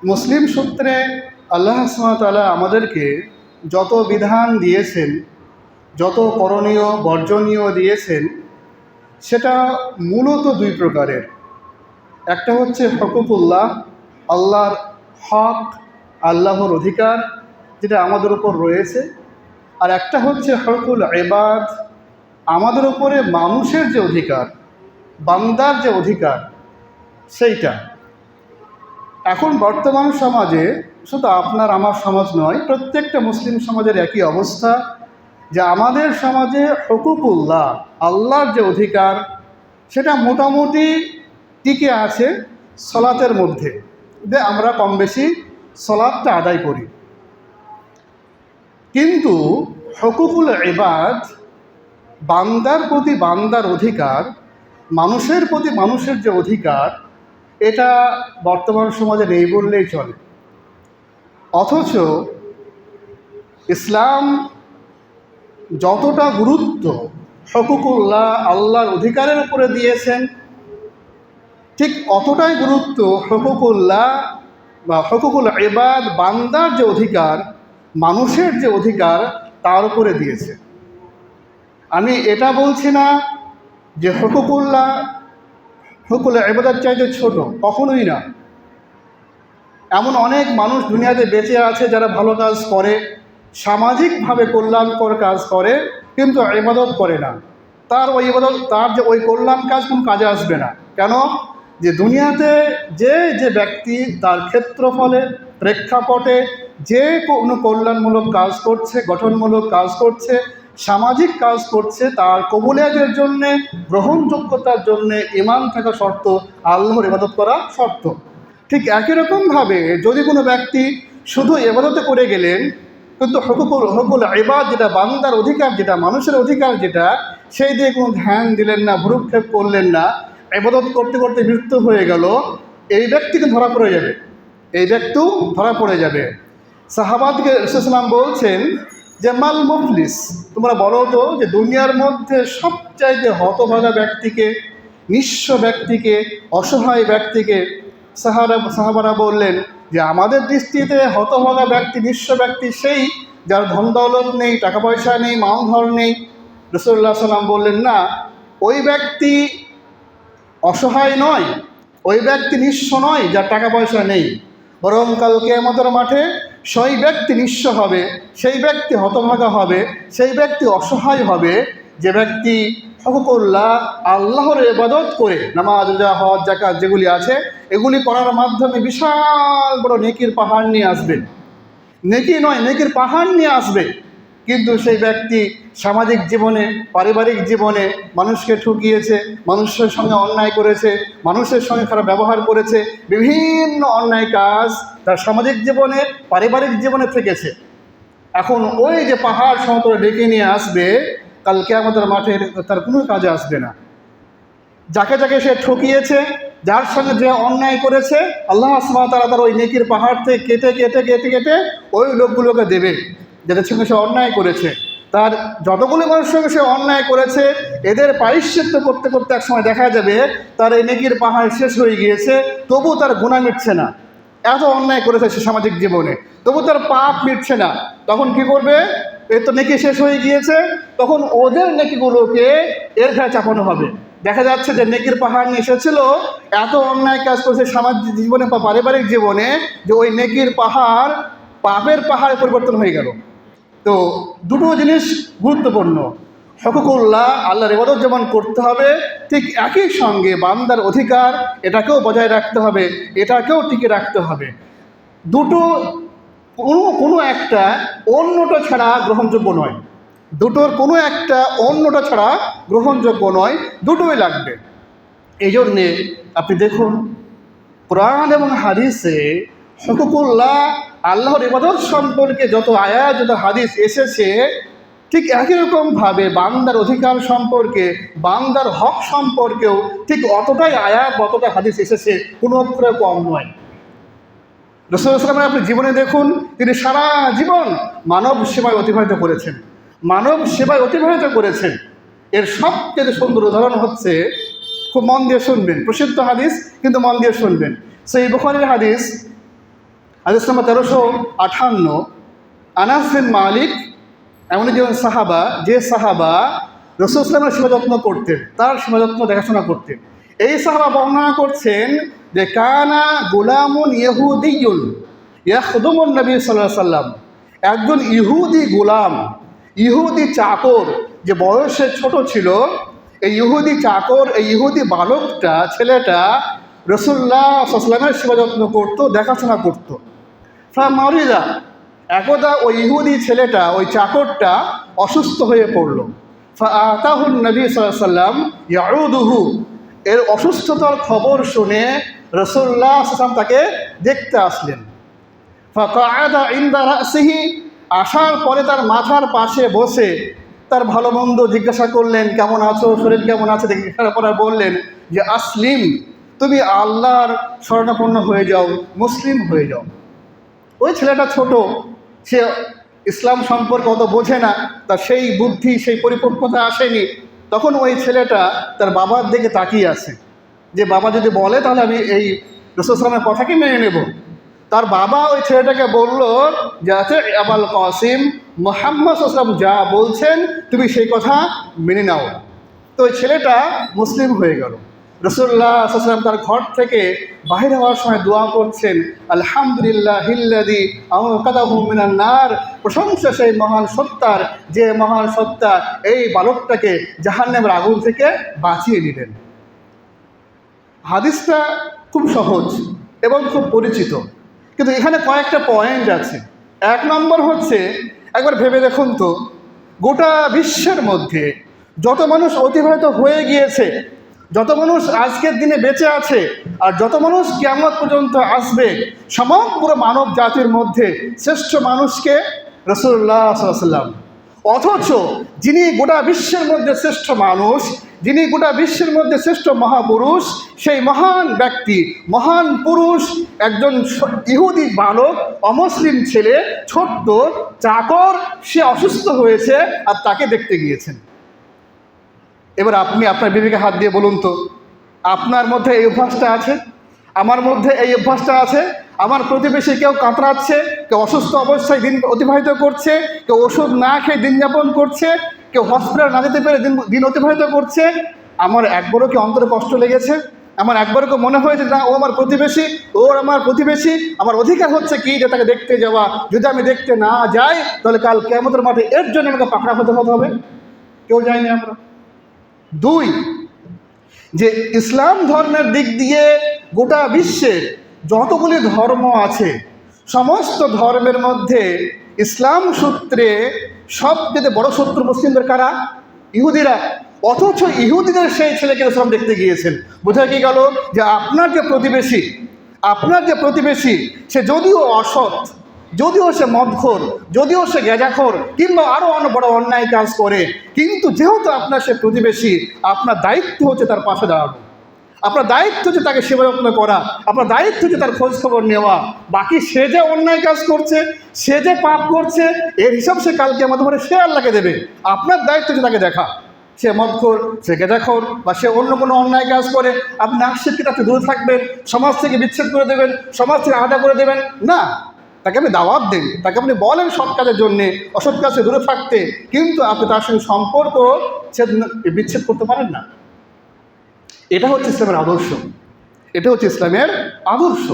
মুসলিম সূত্রে আল্লাহ সুবহানাহু ওয়া তাআলা আমাদেরকে যত বিধান দিয়েছেন, যত করণীয় বর্জনীয় দিয়েছেন, সেটা মূলত দুই প্রকারের। একটা হচ্ছে হকুকুল্লাহ, আল্লাহর হক, আল্লাহর অধিকার যেটা আমাদের উপর রয়েছে। আর একটা হচ্ছে হকুল ইবাদ, আমাদের উপরে মানুষের যে অধিকার, বান্দার যে অধিকার, সেইটা। এখন বর্তমান সমাজে শুধু আপনার আমার সমাজ নয়, প্রত্যেকটা মুসলিম সমাজের একই অবস্থা যে আমাদের সমাজে হকুকুল্লাহ, আল্লাহর যে অধিকার, সেটা মোটামুটি টিকে আছে সলাতের মধ্যে। যে আমরা কম বেশি সলাতটা আদায় করি, কিন্তু হকুকুল ইবাদ, বান্দার প্রতি বান্দার অধিকার, মানুষের প্রতি মানুষের যে অধিকার, এটা বর্তমান সমাজে নেই বললেই চলে। অথচ ইসলাম যতটা গুরুত্ব হকুকুল্লাহ, আল্লাহর অধিকারের উপরে দিয়েছেন, ঠিক অতটাই গুরুত্ব হকুকুল্লাহ বা হকুকুল ইবাদ, বান্দার যে অধিকার, মানুষের যে অধিকার, তার উপরে দিয়েছে। আমি এটা বলছি না যে হকুকুল্লাহ হকুকুল ইবাদের চাইতে ছোট, কখনোই না। এমন অনেক মানুষ দুনিয়াতে বেঁচে আছে যারা ভালো কাজ করে, সামাজিকভাবে কল্যাণকর কাজ করে, কিন্তু ইবাদত করে না। তার ওই ইবাদত, তার যে ওই কল্যাণ কাজ কোনো কাজে আসবে না। কেন? যে দুনিয়াতে যে ব্যক্তি তার ক্ষেত্রফলে, প্রেক্ষাপটে যে কোনো কল্যাণমূলক কাজ করছে, গঠনমূলক কাজ করছে, সামাজিক কাজ করছে, তার কবুলিয়াতের জন্যে, গ্রহণযোগ্যতার জন্যে ঈমান থাকা শর্ত, আল্লাহর ইবাদত করা শর্ত। ঠিক একই রকমভাবে যদি কোনো ব্যক্তি শুধু ইবাদতে করে গেলেন, কিন্তু হকুকুল ইবাদ, যেটা বান্দার অধিকার, যেটা মানুষের অধিকার, যেটা সেই দিয়ে কোনো ধ্যান দিলেন না, ভ্রুক্ষেপ করলেন না, ইবাদত করতে করতে মৃত্যু হয়ে গেল, এই ব্যক্তিকে ধরা পড়ে যাবে, এই ব্যক্তিও ধরা পড়ে যাবে। সাহাবাদকে রাসূল সাল্লাল্লাহু আলাইহি ওয়াসাল্লাম বলছেন যে মাল মুফলিস, তোমরা বলো তো যে দুনিয়ার মধ্যে সবচাইতে হতভাগা ব্যক্তিকে, নিঃস্ব ব্যক্তিকে, অসহায় ব্যক্তিকে। সাহাবারা বললেন যে আমাদের দৃষ্টিতে হতভাগা ব্যক্তি, নিঃস্ব ব্যক্তি সেই যার ধন দৌলত নেই, টাকা পয়সা নেই, মালধর নেই। রাসূলুল্লাহ সাল্লাল্লাহু আলাইহি ওয়াসাল্লাম বললেন না, ওই ব্যক্তি অসহায় নয়, ওই ব্যক্তি নিঃস্ব নয় যার টাকা পয়সা নেই, বরং কাল কিয়ামতের মাঠে সেই ব্যক্তি নিঃস্ব হবে, সেই ব্যক্তি হতভাগা হবে, সেই ব্যক্তি অসহায় হবে যে ব্যক্তি হকুকুল্লাহ, আল্লাহর ইবাদত করে, নামাজ, রোজা, হজ, যাকাত যেগুলি আছে, এগুলি করার মাধ্যমে বিশাল বড় নেকির পাহাড় নিয়ে আসবে। নেকি নয়, নেকির পাহাড় নিয়ে আসবে, কিন্তু সেই ব্যক্তি সামাজিক জীবনে, পারিবারিক জীবনে মানুষকে ঠকিয়েছে, মানুষের সঙ্গে অন্যায় করেছে, মানুষের সঙ্গে খারাপ ব্যবহার করেছে, বিভিন্ন অন্যায় কাজ তার সামাজিক জীবনে, পারিবারিক জীবনে থেকেছে। এখন ওই যে পাহাড় সমতলে ডেকে নিয়ে আসবে, কাল কিয়ামতের মাঠে তার কোনো কাজে আসবে না। যাকে যাকে সে ঠকিয়েছে, যার সঙ্গে যে অন্যায় করেছে, আল্লাহ সুবহানাহু ওয়া তাআলা তার ওই নেকির পাহাড় থেকে কেটে কেটে কেটে কেটে ওই লোকগুলোকে দেবে যাদের সঙ্গে সে অন্যায় করেছে। তার যতগুলি মানুষের সঙ্গে সে অন্যায় করেছে, এদের পারিশ্চিত্য করতে করতে একসময় দেখা যাবে তার এই নেকির পাহাড় শেষ হয়ে গিয়েছে, তবু তার গুনাহ মিটছে না। এত অন্যায় করেছে সে সামাজিক জীবনে, তবু তার পাপ মিটছে না। তখন কি করবে? এর তো নেকি শেষ হয়ে গিয়েছে, তখন ওদের নেকিগুলোকে এর ঘাড়ে চাপানো হবে। দেখা যাচ্ছে যে নেকির পাহাড় নিয়ে এসেছিল, এত অন্যায় কাজ করেছে সামাজিক জীবনে বা পারিবারিক জীবনে, যে ওই নেকির পাহাড় পাপের পাহাড়ে পরিবর্তন হয়ে গেল। তো দুটো জিনিস গুরুত্বপূর্ণ, হকুকুল্লাহ, আল্লাহর ইবাদত যেমন করতে হবে, ঠিক একই সঙ্গে বান্দার অধিকার, এটাকেও বজায় রাখতে হবে, এটাকেও টিকে রাখতে হবে। দুটো কোনো একটা অন্যটা ছাড়া গ্রহণযোগ্য নয়, দুটোর কোনো একটা অন্যটা ছাড়া গ্রহণযোগ্য নয়, দুটোই লাগবে। এই জন্যে আপনি দেখুন, কোরআন এবং হাদিসে হকুকুল্লাহ, আল্লাহর ইবাদত সম্পর্কে যত আয়াত, যত হাদিস এসেছে, ঠিক একই রকমভাবে বান্দার অধিকার সম্পর্কে, বান্দার হক সম্পর্কেও ঠিক অতটাই আয়াত, অতটা হাদিস এসেছে, কোনো অক্ষরে কম নয়। রাসূলুল্লাহ সাল্লাল্লাহু আলাইহি ওয়াসাল্লাম আপনি জীবনে দেখুন, তিনি সারা জীবন মানব সেবায় অতিবাহিত করেছেন, মানব সেবায় অতিবাহিত করেছেন। এর সবচেয়ে সুন্দর উদাহরণ হচ্ছে, খুব মন দিয়ে শুনবেন, প্রসিদ্ধ হাদিস কিন্তু মন দিয়ে শুনবেন, সহিহ বুখারীর হাদিস, হাদিস নম্বর 1358, আনাস বিন মালিক এমন একজন সাহাবা, যে সাহাবা রাসূল সাল্লাল্লাহু আলাইহি ওয়াসাল্লামের সেবা যত্ন করতেন, তার সেবা যত্ন দেখাশোনা করতেন। এই সাহাবা বর্ণনা করছেন যে কানা গুলামুন ইহুদিয়ুন ইয়াখদুমুন নবী সাল্লাল্লাহু আলাইহি ওয়াসাল্লাম, একজন ইহুদি গোলাম, ইহুদি চাকর, যে বয়সে ছোট ছিল, এই ইহুদি চাকর, এই ইহুদি বালকটা, ছেলেটা রাসূলুল্লাহ সাল্লাল্লাহু আলাইহি ওয়াসাল্লামের সেবা যত্ন করতো, দেখাশোনা করতো। ফামারিদা, একদা ওই ইহুদি ছেলেটা, ওই চাকরটা অসুস্থ হয়ে পড়ল। ফাআতাহুন নবী সাল্লাল্লাহু আলাইহি ওয়াসাল্লাম ইয়াউদুহু, এর অসুস্থতার খবর শুনে রাসূলুল্লাহ সাল্লাল্লাহু আলাইহি ওয়াসাল্লাম তাকে দেখতে আসলেন। ফাকাআদা ইনদা রাসিহি, আসার পরে তার মাথার পাশে বসে তার ভালো মন্দ জিজ্ঞাসা করলেন, কেমন আছো, শরীর কেমন আছে জিজ্ঞাসা করার বললেন যে আসলিম, তুমি আল্লাহর শরণাপন্ন হয়ে যাও, মুসলিম হয়ে যাও। ওই ছেলেটা ছোট, সে ইসলাম সম্পর্কে অত বোঝে না, তার সেই বুদ্ধি, সেই পরিপক্কতা আসেনি। তখন ওই ছেলেটা তার বাবার দিকে তাকিয়ে আছে যে বাবা যদি বলে তাহলে আমি এই রাসূল সাল্লাল্লাহু কথাকে মেনে নেব। তার বাবা ওই ছেলেটাকে বলল যে আচ্ছা আবুল কাসিম, মুহাম্মদ সাল্লাল্লাহু আলাইহি ওয়াসাল্লাম যা বলছেন তুমি সেই কথা মেনে নাও। তো ওই ছেলেটা মুসলিম হয়ে গেল। রাসূলুল্লাহ সাল্লাল্লাহু আলাইহি ওয়াসাল্লাম তার ঘর থেকে বাহির হওয়ার সময় দোয়া করছেন, আলহামদুলিল্লাহিল্লাযী আনকাযাহু মিনান নার, প্রশংসা সেই মহান সত্তার, যে মহান সত্তা এই বালকটাকে জাহান্নামের আগুন থেকে বাঁচিয়ে দিলেন। হাদিসটা খুব সহজ এবং খুব পরিচিত, কিন্তু এখানে কয়েকটা পয়েন্ট আছে। এক নম্বর হচ্ছে, একবার ভেবে দেখুন তো, গোটা বিশ্বের মধ্যে যত মানুষ অতিবাহিত হয়ে গিয়েছে, যত মানুষ আজকের দিনে বেঁচে আছে, আর যত মানুষ কিয়ামত পর্যন্ত আসবে, সমগ্র মানব জাতির মধ্যে শ্রেষ্ঠ মানুষকে রাসূলুল্লাহ সাল্লাল্লাহু আলাইহি ওয়াসাল্লাম। অথচ যিনি গোটা বিশ্বের মধ্যে শ্রেষ্ঠ মানুষ, যিনি গোটা বিশ্বের মধ্যে শ্রেষ্ঠ মহাপুরুষ, সেই মহান ব্যক্তি, মহান পুরুষ, একজন ইহুদি বালক, অমুসলিম ছেলে, ছোট্ট চাকর, সে অসুস্থ হয়েছে আর তাকে দেখতে গিয়েছেন। এবার আপনি আপনার বিবেকে হাত দিয়ে বলুন তো, আপনার মধ্যে এই অভ্যাসটা আছে, আমার মধ্যে এই অভ্যাসটা আছে? আমার প্রতিবেশী কেউ কাতরাচ্ছে, কেউ অসুস্থ অবস্থায় দিন অতিবাহিত করছে, কেউ ওষুধ না খেয়ে দিন যাপন করছে, কেউ হসপিটাল না যেতে পেরে দিন অতিবাহিত করছে, আমার একবারও কি অন্তরে কষ্ট লেগেছে? আমার একবারও কি মনে হয়েছে না ও আমার প্রতিবেশী, ওর আমার প্রতিবেশী, আমার অধিকার হচ্ছে কি যে তাকে দেখতে যাওয়া, যদি আমি দেখতে না যাই তাহলে কাল কিয়ামতের মাঠে এর জন্য আমাকে পাকড়া হতে হবে? কেউ যায়নি আমরা। দুই, যে ইসলাম ধর্মের দিক দিয়ে গোটা বিশ্বের যতগুলি ধর্ম আছে, সমস্ত ধর্মের মধ্যে ইসলাম সূত্রে সবচেয়ে বড় শত্রু মুসলিমদের কারা? ইহুদিরা। অথচ ইহুদিদের সেই ছেলেকে ইসলাম দেখতে গিয়েছেন। বোঝা কি গেল যে আপনার যে প্রতিবেশী সে যদিও অসৎ, যদিও সে মদখোর, যদিও সে গেজাখোর, কিংবা আরও বড় অন্যায় কাজ করে, কিন্তু যেহেতু আপনার সে প্রতিবেশী, আপনার দায়িত্ব হচ্ছে তার পাশে দাঁড়ানো, আপনার দায়িত্ব হচ্ছে তাকে সেবা যত্ন করা, আপনার দায়িত্ব হচ্ছে তার খোঁজ খবর নেওয়া। বাকি সে যে অন্যায় কাজ করছে, সে যে পাপ করছে, এর হিসাব সে কালকে আমাদের মনে সে আল্লাহকে দেবে। আপনার দায়িত্ব হচ্ছে তাকে দেখা। সে মদখোর, সে গেজাখোর, বা সে অন্য কোনো অন্যায় কাজ করে, আপনি আক্ষেপকে তাকে দূরে থাকবেন, সমাজ থেকে বিচ্ছেদ করে দেবেন, সমাজ থেকে আলাদা করে দেবেন না। তাকে আপনি দাওয়াত দেন, তাকে আপনি বলেন সৎ কাজের জন্যে, অসৎ কাজে দূরে থাকতে, কিন্তু আপনি তার সঙ্গে সম্পর্ক বিচ্ছেদ করতে পারেন না। এটা হচ্ছে ইসলামের আদর্শ, এটা হচ্ছে ইসলামের আদর্শ।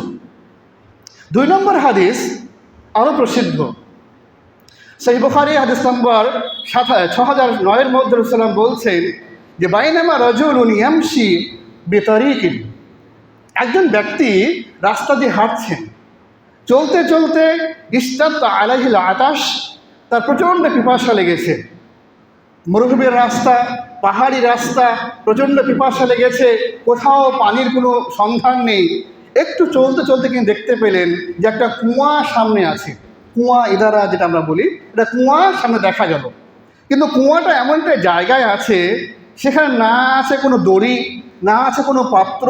দুই নম্বর হাদিস আরও প্রসিদ্ধ, সহিহ বুখারী হাদিস নম্বর 6009 মধ্যে রাসূলুল্লাহ বলছেন যে বাইনামা রাজুলুন ইয়ামশি বিতারিকিন, একজন ব্যক্তি রাস্তা দিয়ে হাঁটছেন, চলতে চলতে ইশতাদ্দা আলাইহিল আতাশ, তার প্রচণ্ড পিপাসা লেগেছে। মরুভূমির রাস্তা, পাহাড়ি রাস্তা, প্রচণ্ড পিপাসা লেগেছে, কোথাও পানির কোনো সন্ধান নেই। একটু চলতে চলতে কিন্তু দেখতে পেলেন যে একটা কুয়া সামনে আছে, কুয়া ইদারা যেটা আমরা বলি, এটা কুয়া সামনে দেখা গেল। কিন্তু কুয়াটা এমন একটা জায়গায় আছে, সেখানে না আছে কোনো দড়ি, না আছে কোনো পাত্র,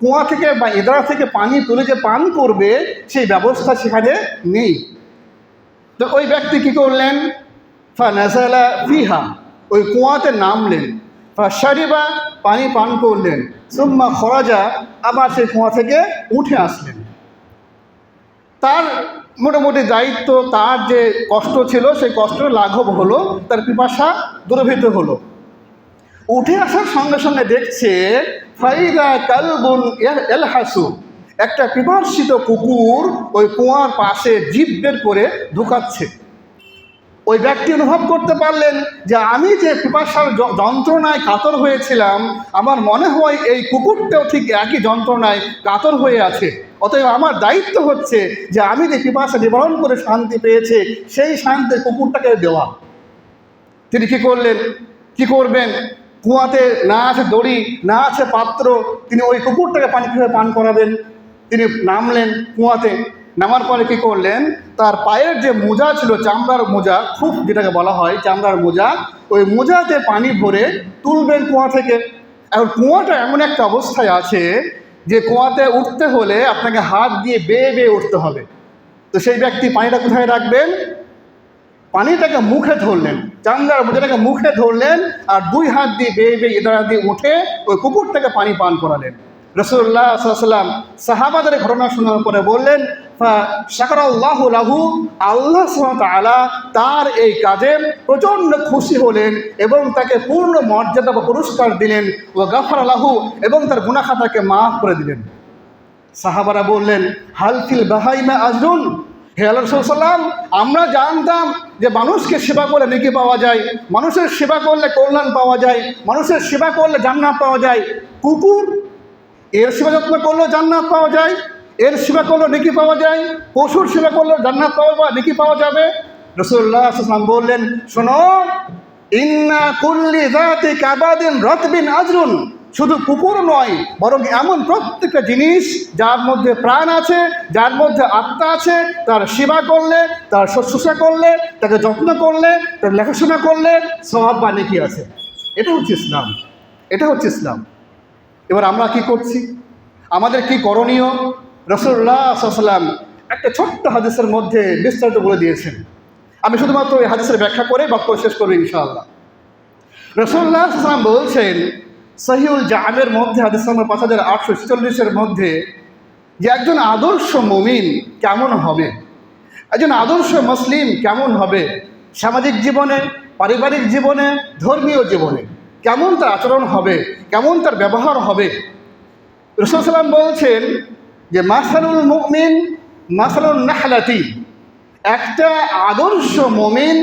কুয়া থেকে বা ইদারা থেকে পানি তুলে যে পান করবে সেই ব্যবস্থা সেখানে নেই। তো ওই ব্যক্তি কী করলেন? ফানাজালা ফিহা, ওই কুয়াতে নামলেন, ফাশারিবা, পানি পান করলেন, সুম্মা খরাজা, আবার সেই কুয়া থেকে উঠে আসলেন। তার মোটামুটি দায়িত্ব, তার যে কষ্ট ছিল সেই কষ্টের লাঘব হলো, তার পিপাসা দূরীভূত হলো। উঠে আসার সঙ্গে সঙ্গে দেখছে ফাইদা কালবুন এলহাসু, একটা পিপাসিত কুকুর ওই কুয়ার পাশে জিভ বের করে ঢুকাচ্ছে। ওই ব্যক্তি অনুভব করতে পারলেন যে আমি যে পিপাসার যন্ত্রণায় কাতর হয়েছিলাম, আমার মনে হয় এই কুকুরটাও ঠিক একই যন্ত্রণায় কাতর হয়ে আছে। অতএব আমার দায়িত্ব হচ্ছে যে আমি যে পিপাসা নিবারণ করে শান্তি পেয়েছে সেই শান্তি কুকুরটাকে দেওয়া। তিনি কী করলেন, কি করবেন? কুয়াতে না আছে দড়ি, না আছে পাত্র, তিনি ওই কুকুরটাকে পানি কীভাবে পান করাবেন? তিনি নামলেন কুয়াতে। নামার পরে কী করলেন, তার পায়ের যে মোজা ছিল, চামড়ার মোজা, খুব যেটাকে বলা হয় চামড়ার মোজা, ওই মোজাতে পানি ভরে তুলবেন কুয়া থেকে। এখন কুয়াটা এমন একটা অবস্থায় আছে যে কুয়াতে উঠতে হলে আপনাকে হাত দিয়ে বেয়ে বেয়ে উঠতে হবে। তো সেই ব্যক্তি পানিটা কোথায় রাখবেন? পানিটাকে মুখে ধরলেন, চামড়ার মোজাটাকে মুখে ধরলেন, আর দুই হাত দিয়ে বেয়ে বেয়ে এদারা দিয়ে উঠে ওই কুকুরটাকে পানি পান করালেন। রাসূলুল্লাহ সাল্লাল্লাহু আলাইহি ওয়াসাল্লাম সাহাবাদের ঘটনা শোনার পরে বললেন, শাকারাল্লাহু লাহু, আল্লাহ সুবহানাহু ওয়া তাআলা তার এই কাজে প্রচণ্ড খুশি হলেন এবং তাকে পূর্ণ মর্যাদা বা পুরস্কার দিলেন। ওয়া গাফারা লাহু, এবং তার গুনাহ খাতাকে মাফ করে দিলেন। সাহাবারা বললেন, হাল ফিল বাহাইমা আজরুন, হে আল্লাহর রাসূল সাল্লাম, আমরা জানতাম যে মানুষকে সেবা করলে নেকি পাওয়া যায়, মানুষের সেবা করলে কল্যাণ পাওয়া যায়, মানুষের সেবা করলে জান্নাত পাওয়া যায়। কুকুর, এর সেবা যত্ন করলেও জান্নাত পাওয়া যায়, এর সেবা করলেও নেকি পাওয়া যায়, পশুর সেবা করলেও জান্নাত পাওয়া নেকি পাওয়া যাবে। রাসূলুল্লাহ সাল্লাল্লাহু আলাইহি ওয়াসাল্লাম বললেন, শোনো, ইন্না কুল্লি যাতি কাবাদিন রাতবিন আজরুন, শুধু কুকুর নয়, বরং এমন প্রত্যেকটা জিনিস যার মধ্যে প্রাণ আছে, যার মধ্যে আত্মা আছে, তার সেবা করলে, তার শুশ্রূষা করলে, তাকে যত্ন করলে, তার লেখাশোনা করলে সওয়াব বা নেকি আছে। এটা হচ্ছে ইসলাম, এটা হচ্ছে ইসলাম। এবার আমরা কি করছি, আমাদের কি করণীয়? রাসূলুল্লাহ সাল্লাল্লাহু আলাইহি ওয়াসাল্লাম একটা ছোট্ট হাদিসের মধ্যে বিস্তারিত বলে দিয়েছেন। আমি শুধুমাত্র এই হাদিসের ব্যাখ্যা করে বক্তব্য শেষ করব ইনশাআল্লাহ। রাসূলুল্লাহ সাল্লাল্লাহু আলাইহি ওয়াসাল্লাম বলছেন সহিহুল জামের মধ্যে, হাদিস নম্বর 5846-এর মধ্যে, যে একজন আদর্শ মুমিন কেমন হবে, একজন আদর্শ মুসলিম কেমন হবে, সামাজিক জীবনে, পারিবারিক জীবনে, ধর্মীয় জীবনে কেমন তার আচরণ হবে, কেমন তার ব্যবহার হবে। রাসূল সাল্লাল্লাহু আলাইহি ওয়াসাল্লাম বলছেন যে মাসালুল মুমিন মাসালুন নাহলাতি, একটা আদর্শ মুমিন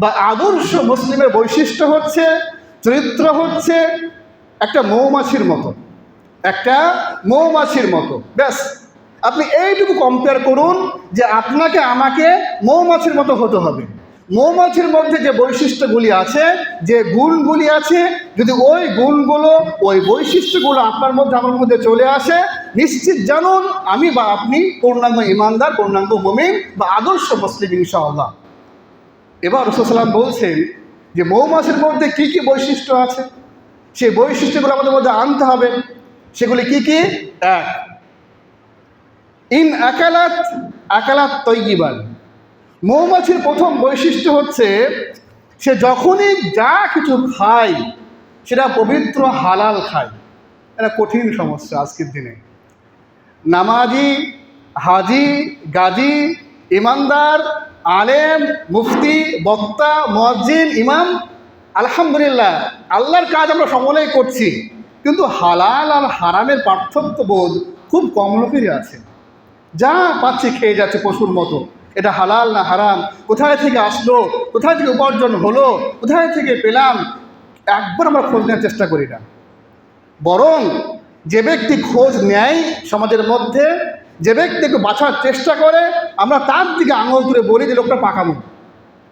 বা আদর্শ মুসলিমের বৈশিষ্ট্য হচ্ছে, চরিত্র হচ্ছে একটা মৌমাছির মতো, একটা মৌমাছির মতো। ব্যাস, আপনি এইটুকু কম্পেয়ার করুন যে আপনাকে আমাকে মৌমাছির মতো হতে হবে। মৌমাছির মধ্যে যে বৈশিষ্ট্যগুলি আছে, যে গুণগুলি আছে, যদি ওই গুণগুলো, ওই বৈশিষ্ট্যগুলো আপনার মধ্যে, আমার মধ্যে চলে আসে, নিশ্চিত জানুন আমি বা আপনি পূর্ণাঙ্গ ইমানদার, পূর্ণাঙ্গ মুমিন বা আদর্শ মুসলিম ইনশাআল্লাহ। এবার রাসূল সাল্লাল্লাহু আলাইহি ওয়াসাল্লাম বলছেন যে মৌমাছির মধ্যে কি কি বৈশিষ্ট্য আছে, সেই বৈশিষ্ট্যগুলো আমাদের মধ্যে আনতে হবে। সেগুলি কি কি? এক, ইন আকালাত আকালাত তৈয়িবান, মৌমাছির প্রথম বৈশিষ্ট্য হচ্ছে সে যখনই যা কিছু খায় সেটা পবিত্র হালাল খায়। এটা কঠিন সমস্যা আজকের দিনে। নামাজি, হাজি, গাজী, ইমানদার, আলেম, মুফতি, বক্তা, মুয়াজ্জিন, ইমাম, আলহামদুলিল্লাহ আল্লাহর কাজ আমরা সকলেই করছি, কিন্তু হালাল আর হারামের পার্থক্য বোধ খুব কম লোকেরই আছে। যা পাচ্ছি খেয়ে যাচ্ছে পশুর মতো। এটা হালাল না হারাম, কোথায় থেকে আসলো, কোথায় থেকে উপার্জন হলো, কোথায় থেকে পেলাম, একবার আমরা খোঁজ নেওয়ার চেষ্টা করি না। বরং যে ব্যক্তি খোঁজ নেয় সমাজের মধ্যে, যে ব্যক্তি একটু বাঁচার চেষ্টা করে, আমরা তার দিকে আঙুল তুলে বলি যে লোকটা পাকামো।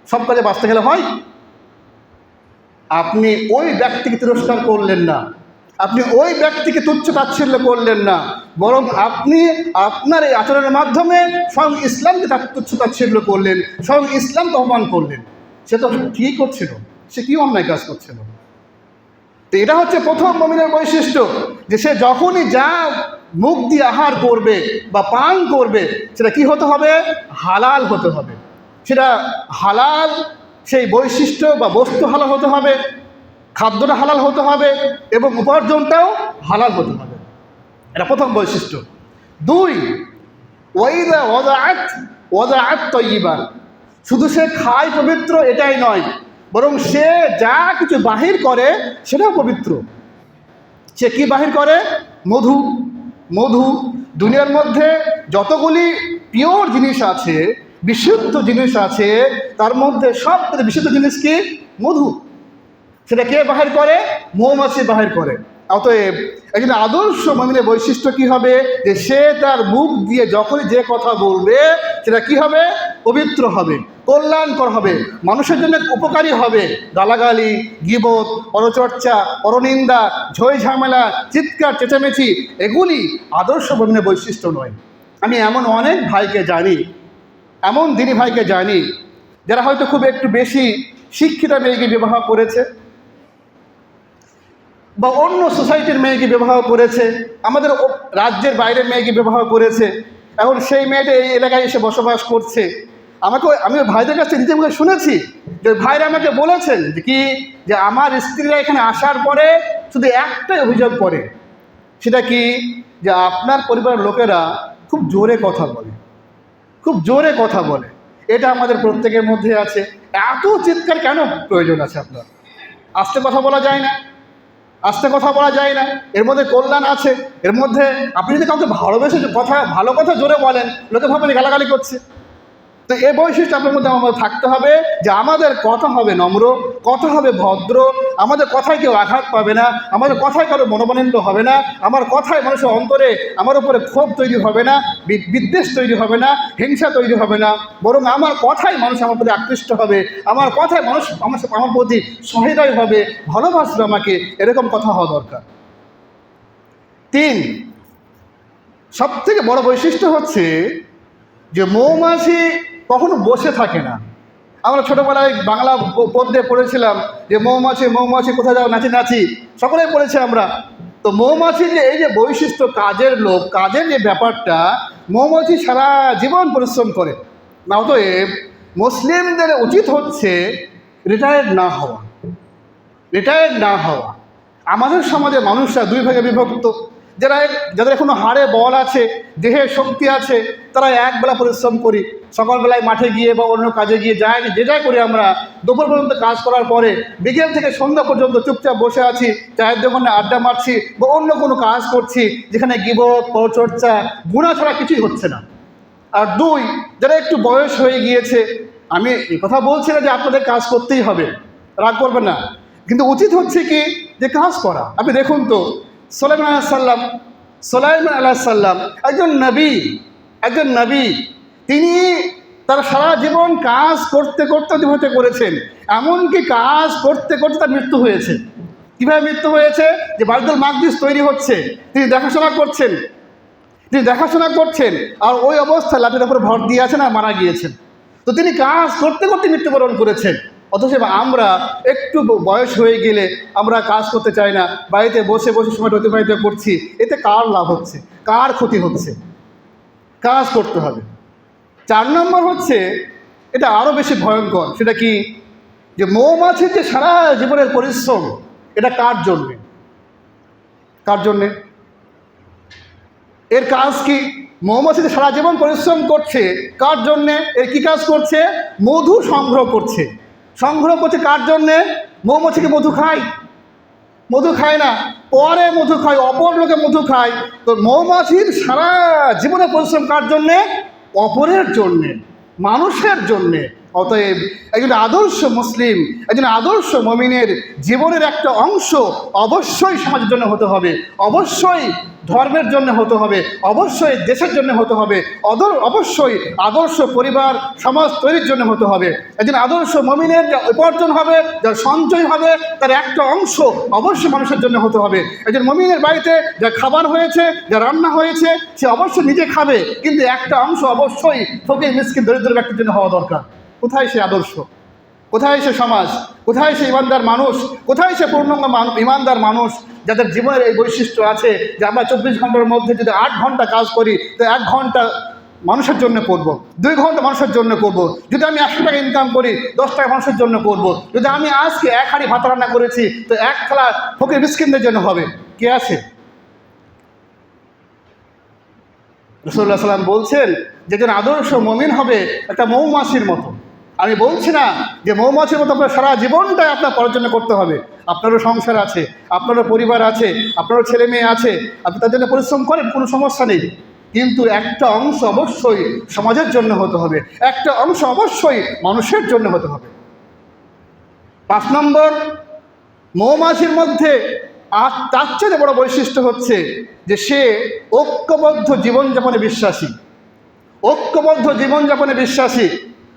সব কাজে বাঁচতে গেলে হয়। আপনি ওই ব্যক্তিকে তিরস্কার করলেন না, আপনি ওই ব্যক্তিকে তুচ্ছ তাচ্ছিল্য করলেন না, বরং আপনি আপনার এই আচরণের মাধ্যমে স্বয়ং ইসলামকে তার তুচ্ছ তাচ্ছিল্য করলেন, স্বয়ং ইসলামকে অপমান করলেন। সে তো কী করছিল, সে কী অন্যায় কাজ করছিল। তো এটা হচ্ছে প্রথম মুমিনের বৈশিষ্ট্য, যে সে যখনই যা মুখ দিয়ে আহার করবে বা পান করবে সেটা কি হতে হবে? হালাল হতে হবে। সেটা হালাল, সেই বৈশিষ্ট্য বা বস্তু হালাল হতে হবে, খাদ্যটা হালাল হতে হবে এবং উপার্জনটাও হালাল হতে হবে। এটা প্রথম বৈশিষ্ট্য। দুই, ওয়াইদা ওয়াদাআত তাইয়িবান, শুধু সে খায় পবিত্র এটাই নয়, বরং সে যা কিছু বাহির করে সেটাও পবিত্র। সে কি বাহির করে? মধু। মধু দুনিয়ার মধ্যে যতগুলি পিওর জিনিস আছে, বিশুদ্ধ জিনিস আছে, তার মধ্যে সবথেকে বিশুদ্ধ জিনিস কি? মধু। সেটা কে বাহির করে? মৌমাছি বাহির করে। অতএব একজন আদর্শ মুমিনের বৈশিষ্ট্য কি হবে? যে সে তার মুখ দিয়ে যখনই যে কথা বলবে সেটা কি হবে? পবিত্র হবে, কল্যাণকর হবে, মানুষের জন্য উপকারী হবে। গালাগালি, গীবত, পরচর্চা, পরনিন্দা, ঝই ঝামেলা, চিৎকার চেঁচামেচি এগুলি আদর্শ মুমিনের বৈশিষ্ট্য নয়। আমি এমন অনেক ভাইকে জানি, এমন দিনী ভাইকে জানি যারা হয়তো খুব একটু বেশি শিক্ষিত মেয়েকে বিবাহ করেছে বা অন্য সোসাইটির মেয়েকে বিবাহ করেছে, আমাদের রাজ্যের বাইরের মেয়েকে বিবাহ করেছে। এখন সেই মেয়েটা এই এলাকায় এসে বসবাস করছে। আমি ভাইদের কাছে নিজে মুখে শুনেছি যে ভাইরা আমাকে বলেছেন যে কি, যে আমার স্ত্রীরা এখানে আসার পরে শুধু একটাই অভিযোগ করে, সেটা কি, যে আপনার পরিবারের লোকেরা খুব জোরে কথা বলে, খুব জোরে কথা বলে। এটা আমাদের প্রত্যেকের মধ্যে আছে। এত চিৎকার কেন প্রয়োজন আছে আপনার? আস্তে কথা বলা যায় না? আস্তে কথা বলা যায় না? এর মধ্যে কল্যাণ আছে। এর মধ্যে আপনি যদি কাউকে ভালোবেসে ভালো কথা জোরে বলেন, লোকে ভাবে গালাগালি করছে। তো এই বৈশিষ্ট্য আপনার মধ্যে আমাদের থাকতে হবে যে আমাদের কথা হবে নম্র, কথা হবে ভদ্র, আমাদের কথায় কেউ আঘাত পাবে না, আমাদের কথায় কারো মনোমালিন্য হবে না, আমার কথায় মানুষের অন্তরে আমার উপরে ক্ষোভ তৈরি হবে না, বিদ্বেষ তৈরি হবে না, হিংসা তৈরি হবে না, বরং আমার কথায় মানুষ আমার প্রতি আকৃষ্ট হবে, আমার কথায় মানুষ আমার প্রতি সহৃদয় হবে, ভালোবাসবে আমাকে, এরকম কথা হওয়া দরকার। 3, সবথেকে বড় বৈশিষ্ট্য হচ্ছে যে মৌমাছি কখনো বসে থাকে না। আমরা ছোটোবেলায় বাংলা পদ্যে পড়েছিলাম যে মৌমাছি মৌমাছি কোথায় যাও নাচি নাচি, সকলেই পড়েছি আমরা। তো মৌমাছির যে এই যে বৈশিষ্ট্য, কাজের লোক, কাজের যে ব্যাপারটা, মৌমাছি সারা জীবন পরিশ্রম করে না। অতএব মুসলিমদের উচিত হচ্ছে রিটায়ার্ড না হওয়া, রিটায়ার্ড না হওয়া। আমাদের সমাজে মানুষরা দুই ভাগে বিভক্ত। যাদের এখনো হাড়ে বল আছে, দেহে শক্তি আছে, তারা একবেলা পরিশ্রম করি, সকালবেলায় মাঠে গিয়ে বা অন্য কাজে গিয়ে যে যাই করি আমরা, দুপুর পর্যন্ত কাজ করার পরে বিকেল থেকে সন্ধ্যা পর্যন্ত চুপচাপ বসে আছি, চায়ের দোকানে আড্ডা মারছি বা অন্য কোনো কাজ করছি যেখানে গীবত, পরচর্চা, গুনাহ ছাড়া কিছুই হচ্ছে না। আর 2, যারা একটু বয়স হয়ে গিয়েছে, আমি এই কথা বলছি না যে আপনাদের কাজ করতেই হবে, রাগ করবেন না, কিন্তু উচিত হচ্ছে কি যে কাজ করা। আপনি দেখুন তো সুলাইমান আলাইহিস সালাম একজন নবী, তিনি তার সারা জীবন কাজ করতে করতে অতিবাহিত করেছেন। এমনকি কাজ করতে করতে তার মৃত্যু হয়েছে। কীভাবে মৃত্যু হয়েছে? যে বাইতুল মাকদিস তৈরি হচ্ছে, তিনি দেখাশোনা করছেন আর ওই অবস্থায় লাঠির উপরে ভর দিয়ে আছেন আর মারা গিয়েছেন। তো তিনি কাজ করতে করতে মৃত্যুবরণ করেছেন। অথচ আমরা একটু বয়স হয়ে গেলে আমরা কাজ করতে চাই না, বাড়িতে বসে বসে সময় অতিবাহিত করছি। এতে কার লাভ হচ্ছে, কার ক্ষতি হচ্ছে? কাজ করতে হবে। 4 নম্বর হচ্ছে, এটা আরও বেশি ভয়ঙ্কর। সেটা কি, যে মৌমাছির যে সারা জীবনের পরিশ্রম, এটা কার জন্যে? এর কাজ কি? মৌমাছি যে সারা জীবন পরিশ্রম করছে, কার জন্যে? এর কি কাজ করছে? মধু সংগ্রহ করছে। কার জন্যে? মৌমাছিকে মধু খায় না, পরে মধু খায়, অপর লোকে মধু খায়। তো মৌমাছির সারা জীবনে পরিশ্রম কার জন্যে? অপরের জন্যে, মানুষের জন্যে। অতএব একজন আদর্শ মুসলিম, একজন আদর্শ মুমিনের জীবনের একটা অংশ অবশ্যই সমাজের জন্য হতে হবে, অবশ্যই ধর্মের জন্য হতে হবে, অবশ্যই দেশের জন্য হতে হবে, অবশ্যই আদর্শ পরিবার সমাজ তৈরির জন্য হতে হবে। একজন আদর্শ মুমিনের যা উপার্জন হবে, যার সঞ্চয় হবে, তার একটা অংশ অবশ্যই মানুষের জন্য হতে হবে। একজন মুমিনের বাড়িতে যা খাবার হয়েছে, যা রান্না হয়েছে, সে অবশ্যই নিজে খাবে, কিন্তু একটা অংশ অবশ্যই ফকির মিসকিন দরিদ্র ব্যক্তির জন্য হওয়া দরকার। কোথায় সে আদর্শ? কোথায় সে সমাজ? কোথায় সে ইমানদার মানুষ? কোথায় সে পূর্ণাঙ্গ ইমানদার মানুষ যাদের জীবনের এই বৈশিষ্ট্য আছে যে আমরা 24 ঘন্টার মধ্যে যদি 8 ঘন্টা কাজ করি, তো 1 ঘন্টা মানুষের জন্য করব, 2 ঘন্টা মানুষের জন্য করব। যদি আমি 100 টাকা ইনকাম করি, 10 টাকা মানুষের জন্য করব। যদি আমি আজকে 1 হাঁড়ি ভাত রান্না করেছি, তো 1 থালা ফকির মিসকিনদের জন্য হবে। কে আছে? রাসূলুল্লাহ সাল্লাম বলছেন যে একজন আদর্শ মুমিন হবে একটা মৌমাছির মতো। আমি বলছি না যে মৌমাছির মতো আপনার সারা জীবনটাই আপনার পড়াশোনা করতে হবে। আপনারও সংসার আছে, আপনারও পরিবার আছে, আপনারও ছেলে মেয়ে আছে, আপনি তার জন্য পরিশ্রম করেন, কোনো সমস্যা নেই। কিন্তু একটা অংশ অবশ্যই সমাজের জন্য হতে হবে, একটা অংশ অবশ্যই মানুষের জন্য হতে হবে। 5 নম্বর, মৌমাছির মধ্যে আর তার চেয়ে বড় বৈশিষ্ট্য হচ্ছে যে সে ঐক্যবদ্ধ জীবনযাপনে বিশ্বাসী। ঐক্যবদ্ধ জীবনযাপনে বিশ্বাসী।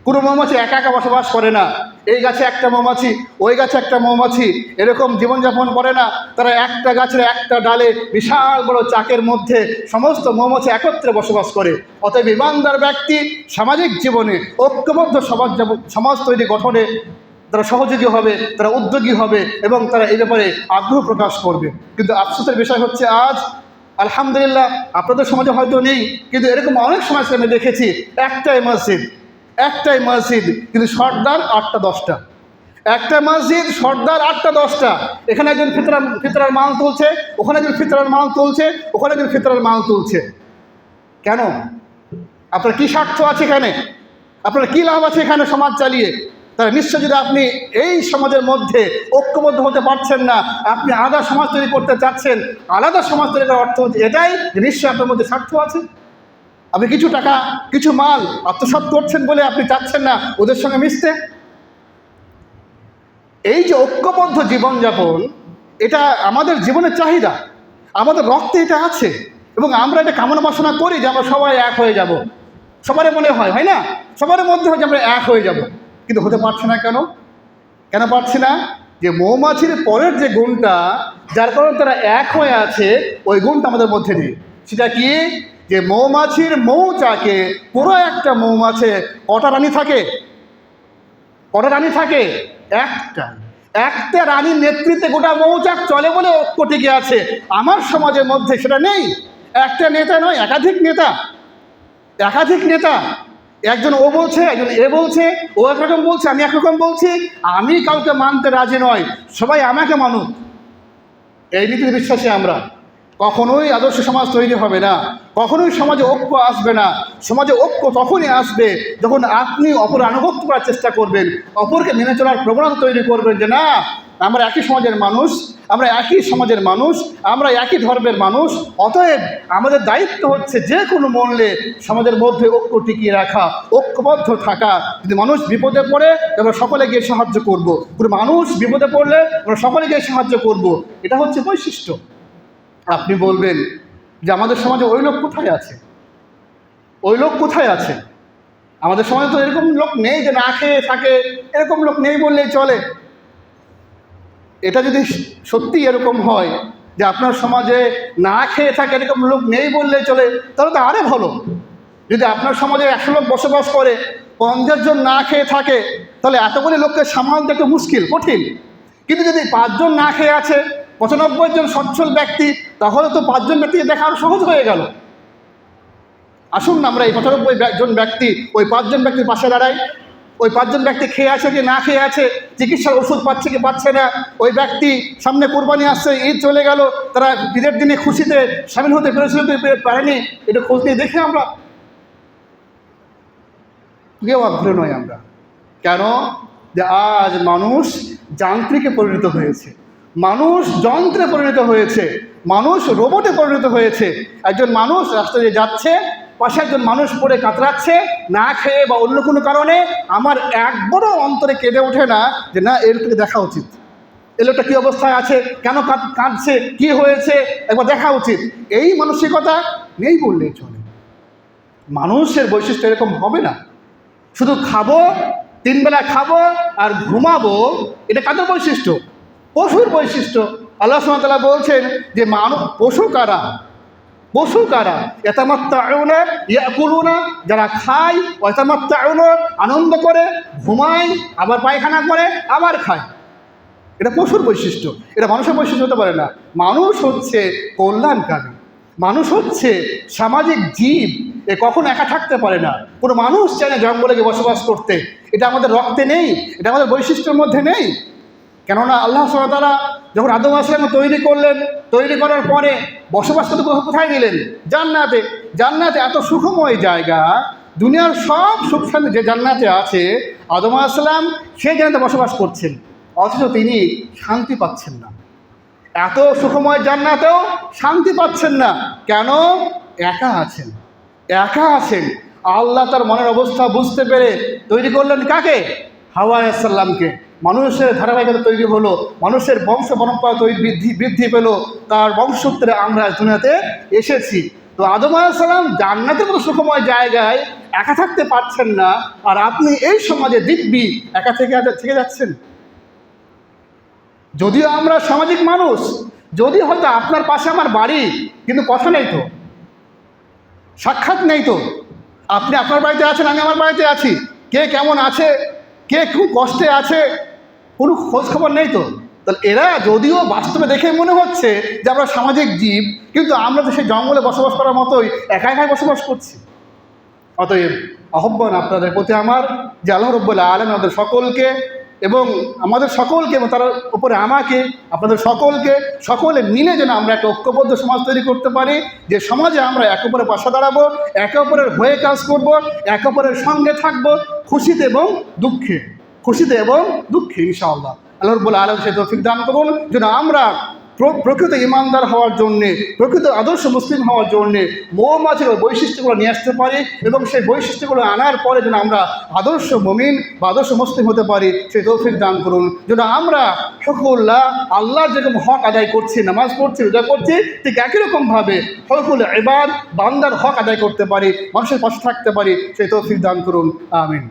কোনো মৌমাছি একা একা বসবাস করে না। এই গাছে একটা মৌমাছি, ওই গাছে একটা মৌমাছি, এরকম জীবনযাপন করে না। তারা একটা গাছের একটা ডালে বিশাল বড় চাকের মধ্যে সমস্ত মৌমাছি একত্রে বসবাস করে। অতএব ইমানদার ব্যক্তি সামাজিক জীবনে ঐক্যবদ্ধ সমাজ তৈরি গঠনে তারা সহযোগী হবে, তারা উদ্যোগী হবে এবং তারা এই ব্যাপারে আগ্রহ প্রকাশ করবে। কিন্তু আফসোসের বিষয় হচ্ছে আজ আলহামদুলিল্লাহ আপনাদের সমাজে হয়তো নেই, কিন্তু এরকম অনেক সমাজ আমি দেখেছি একটাই মসজিদ কিন্তু সর্দার 8টা 10টা। একটা মসজিদ সর্দার 8টা 10টা। এখানে একজন ফিতরার মাল তুলছে, ওখানে একজন ফিতরার মাল তুলছে, ওখানে একজন ফিতরার মাল তুলছে। কেন? আপনার কি স্বার্থ আছে এখানে? আপনার কি লাভ আছে এখানে সমাজ চালিয়ে? তাহলে নিশ্চয় যদি আপনি এই সমাজের মধ্যে ঐক্যবদ্ধ হতে পারছেন না, আপনি আলাদা সমাজ তৈরি করতে চাচ্ছেন, আলাদা সমাজ তৈরি করার অর্থ হচ্ছে এটাই যে নিশ্চয়ই আপনার মধ্যে স্বার্থ আছে। আপনি কিছু টাকা কিছু মাল আত্মসাৎ করছেন বলে আপনি চাচ্ছেন না ওদের সঙ্গে মিশতে। এই যে ঐক্যবদ্ধ জীবনযাপন, এটা আমাদের জীবনের চাহিদা, আমাদের রক্তে এটা আছে এবং আমরা এটা কামনা বাসনা করি যে আমরা সবাই এক হয়ে যাব। সবারই মনে হয়, হয় না? সবার মধ্যে হয় যে আমরা এক হয়ে যাব, কিন্তু হতে পারছে না। কেন পারছি না? যে মৌমাছির পরের যে গুণটা, যার কারণে তারা এক হয়ে আছে, ওই গুণটা আমাদের মধ্যে নেই। সেটা কি? যে মৌমাছির মৌচাকে পুরো একটা মৌমাছি কটা রানী থাকে? কটা রানী থাকে? একটা রানীর নেতৃত্বে গোটা মৌচাক চলে বলে ঐক্য টিকে আছে। আমার সমাজের মধ্যে সেটা নেই। একটা নেতা নয়, একাধিক নেতা। একজন ও বলছে, একজন এ বলছে, ও একরকম বলছে, আমি একরকম বলছি। আমি কাউকে মানতে রাজি নয়, সবাই আমাকে মানুক। এই নীতিতে বিশ্বাসী আমরা। কখনোই আদর্শ সমাজ তৈরি হবে না, কখনোই সমাজে ঐক্য আসবে না। সমাজে ঐক্য তখনই আসবে যখন আপনি অপর আনুগত্য করার চেষ্টা করবেন, অপরকে মেনে চলার প্রবণতা তৈরি করবেন যে না, আমরা একই সমাজের মানুষ, আমরা একই ধর্মের মানুষ। অতএব আমাদের দায়িত্ব হচ্ছে যে কোনো মূল্যে সমাজের মধ্যে ঐক্য টিকিয়ে রাখা, ঐক্যবদ্ধ থাকা। যদি মানুষ বিপদে পড়ে আমরা সকলে গিয়ে সাহায্য করব, কোনো মানুষ বিপদে পড়লে আমরা সকলে গিয়ে সাহায্য করব। এটা হচ্ছে বৈশিষ্ট্য। আপনি বলবেন যে আমাদের সমাজে ওই লোক কোথায় আছে? আমাদের সমাজে তো এরকম লোক নেই যে না খেয়ে থাকে, এরকম লোক নেই বললেই চলে। এটা যদি সত্যি এরকম হয় যে আপনার সমাজে না খেয়ে থাকে এরকম লোক নেই বললেই চলে, তাহলে তো আরও ভালো। যদি আপনার সমাজে 100 লোক বসবাস করে, 50 জন না খেয়ে থাকে, তাহলে এতগুলি লোককে সামালতে একটু মুশকিল, কঠিন। কিন্তু যদি 5 জন না খেয়ে আছে, 95 জন সচ্ছল ব্যক্তি, তাহলে তো 5 জন ব্যক্তিকে দেখা আরও সহজ হয়ে গেল। আসুন না আমরা এই 95 জন ব্যক্তি ওই 5 জন ব্যক্তির পাশে দাঁড়াই। ওই 5 জন ব্যক্তি খেয়ে আছে কি না খেয়ে আছে, চিকিৎসার ওষুধ পাচ্ছে কি পাচ্ছে না, ওই ব্যক্তি সামনে কোরবানি আসছে, ঈদ চলে গেল, তারা ঈদের দিনে খুশিতে সামিল হতে পেরেছিল পারেনি, এটা খোঁজ নিয়ে দেখে আমরা কেউ আগ্রহ নয় আমরা। কেন? যে আজ মানুষ যান্ত্রিকে পরিণত হয়েছে, মানুষ যন্ত্রে পরিণত হয়েছে, মানুষ রোবটে পরিণত হয়েছে। একজন মানুষ রাস্তা দিয়ে যাচ্ছে, পাশে একজন মানুষ পড়ে কাতরাচ্ছে না খেয়ে বা অন্য কোনো কারণে, আমার একবারও অন্তরে কেঁদে ওঠে না যে না এর থেকে দেখা উচিত, এ লোকটা কী অবস্থায় আছে, কেন কাঁদছে, কি হয়েছে, একবার দেখা উচিত। এই মানসিকতা নেই বললেই চলে। মানুষের বৈশিষ্ট্য এরকম হবে না। শুধু খাবো, 3 বেলা খাবো আর ঘুমাবো, এটা কাদের বৈশিষ্ট্য? পশুর বৈশিষ্ট্য। আল্লাহ সুবহানাহু ওয়া তাআলা বলছেন যে পশু কারা? ইয়াতামাত্তাউনা ইয়াকুলুনা, যারা খায়, ওয়াতামাত্তাউনা আনন্দ করে, ঘুমায়, আবার পায়খানা করে, আবার খায়। এটা পশুর বৈশিষ্ট্য, এটা মানুষের বৈশিষ্ট্য হতে পারে না। মানুষ হচ্ছে কল্যাণকামী, মানুষ হচ্ছে সামাজিক জীব। এ কখনো একা থাকতে পারে না। কোনো মানুষ চায় না জঙ্গলে গিয়ে বসবাস করতে, এটা আমাদের রক্তে নেই, এটা আমাদের বৈশিষ্ট্যের মধ্যে নেই। কেননা আল্লাহ সুবহানাহু ওয়া তাআলা যখন আদম আলাইহিস সালামকে তৈরি করলেন, তৈরি করার পরে বসবাস করতে কোথায় দিলেন? জান্নাতে। জান্নাতে এত সুখময় জায়গা, দুনিয়ার সব সুখ শান্তি যে জান্নাতে আছে, আদম আলাইহিস সালাম সেই জান্নাতে বসবাস করছেন, অথচ তিনি শান্তি পাচ্ছেন না। এত সুখময় জান্নাতেও শান্তি পাচ্ছেন না। কেন? একা আছেন, একা আছেন। আল্লাহ তার মনের অবস্থা বুঝতে পেরে তৈরি করলেন কাকে? হাওয়া আলাইহিস সালামকে। মানুষের ধারাবাহিকতা তৈরি হলো, মানুষের বংশ পরম্পরা বৃদ্ধি পেল, তার বংশোত্তরে আমরা দুনিয়াতে এসেছি। তো আদম আলাইহিস সালাম জান্নাতের মতো সুখময় জায়গায় একা থাকতে পারছেন না, আর আপনি এই সমাজে দিব্যি একা থেকে যাচ্ছেন। যদিও আমরা সামাজিক মানুষ, যদি হয়তো আপনার পাশে আমার বাড়ি, কিন্তু কথা নেই তো, সাক্ষাৎ নেই তো। আপনি আপনার বাড়িতে আছেন, আমি আমার বাড়িতে আছি, কে কেমন আছে, কে খুব কষ্টে আছে, কোনো খোঁজ খবর নেই তো। তাহলে এরা যদিও বাস্তবে দেখে মনে হচ্ছে যে আমরা সামাজিক জীব, কিন্তু আমরা তো সেই জঙ্গলে বসবাস করার মতোই একা একাই বসবাস করছি। অতএব আহ্বান আপনাদের প্রতি আমার, যে আল্লাহ রাব্বুল আলামিন আমাদের সকলকে এবং আমাদের সকলকে এবং তার উপরে আমাকে, আপনাদের সকলে মিলে যেন আমরা একটা ঐক্যবদ্ধ সমাজ তৈরি করতে পারি, যে সমাজে আমরা একে অপরের পাশে দাঁড়াবো, একে অপরের হয়ে কাজ করব, একে অপরের সঙ্গে থাকবো, খুশিতে এবং দুঃখে ইনশাআল্লাহ। আল্লাহ রাব্বুল আলামিন সেই তৌফিক দান করুন যেন আমরা প্রকৃত ইমানদার হওয়ার জন্যে, প্রকৃত আদর্শ মুসলিম হওয়ার জন্যে মৌমাছির বৈশিষ্ট্যগুলো নিয়ে আসতে পারি, এবং সেই বৈশিষ্ট্যগুলো আনার পরে যেন আমরা আদর্শ মুমিন বা আদর্শ মুসলিম হতে পারি, সেই তৌফিক দান করুন। যেন আমরা হকুল্লাহ, আল্লাহর যেরকম হক আদায় করছি, নামাজ পড়ছি, রোজা করছি, ঠিক একই রকমভাবে হকুল ইবাদ, বান্দার হক আদায় করতে পারি, মানুষের পাশে থাকতে পারি, সেই তৌফিক দান করুন। আমিন।